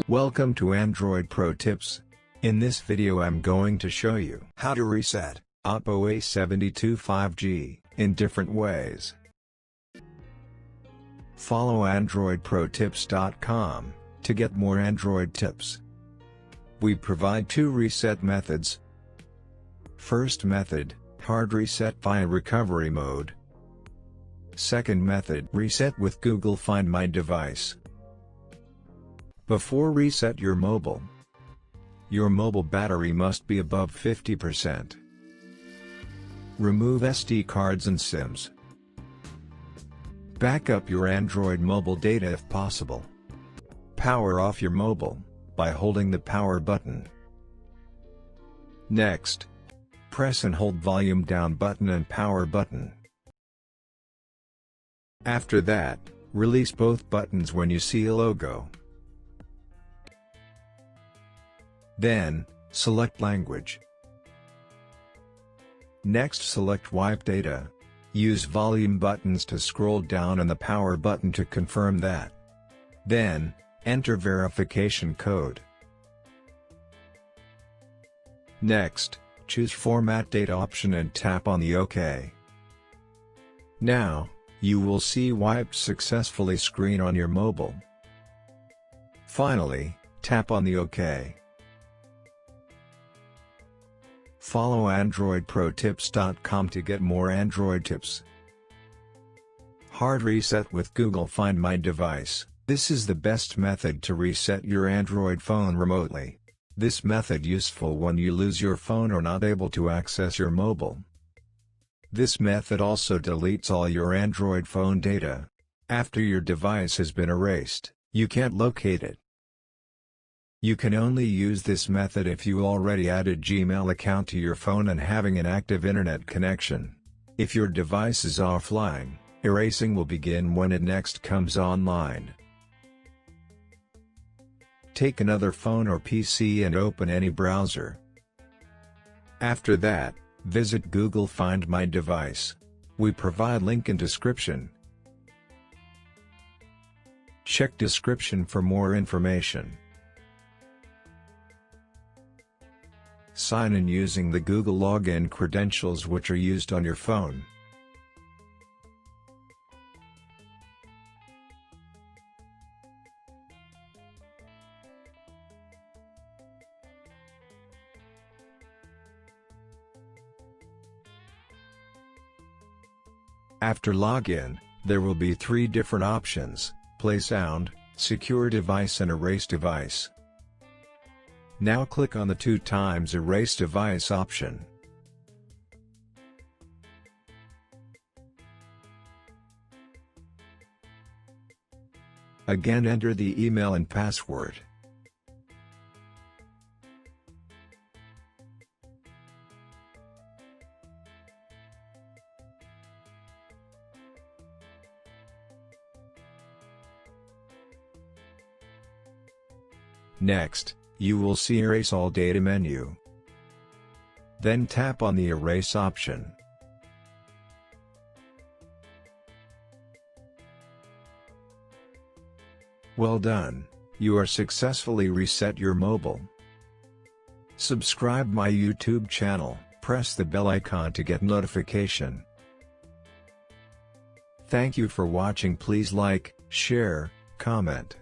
Welcome to Android Pro Tips. In this video I'm going to show you how to reset Oppo A72 5G in different ways. Follow AndroidProTips.com to get more Android tips. We provide two reset methods. First method, hard reset via recovery mode. Second method, reset with Google Find My Device. Before reset your mobile battery must be above 50%. Remove SD cards and SIMs. Back up your Android mobile data if possible. Power off your mobile by holding the power button. Next, press and hold volume down button and power button. After that, release both buttons when you see a logo. Then, select language. Next select wipe data. Use volume buttons to scroll down and the power button to confirm that. Then, enter verification code. Next, choose Format Data option and tap on the OK. Now, you will see wiped successfully screen on your mobile. Finally, tap on the OK. Follow AndroidProTips.com to get more Android tips. Hard reset with Google Find My Device. This is the best method to reset your Android phone remotely. This method useful when you lose your phone or not able to access your mobile. This method also deletes all your Android phone data. After your device has been erased, you can't locate it. You can only use this method if you already added Gmail account to your phone and having an active internet connection. If your device is offline, erasing will begin when it next comes online. Take another phone or PC and open any browser. After that, visit Google Find My Device. We provide link in description. Check description for more information. Sign in using the Google login credentials which are used on your phone. After login, there will be three different options: play sound, secure device and erase device. Now click on the 2x erase device option. Again enter the email and password. Next, you will see Erase All Data menu. Then tap on the Erase option. Well done, you are successfully reset your mobile. Subscribe my YouTube channel, press the bell icon to get notification. Thank you for watching. Please like, share, comment.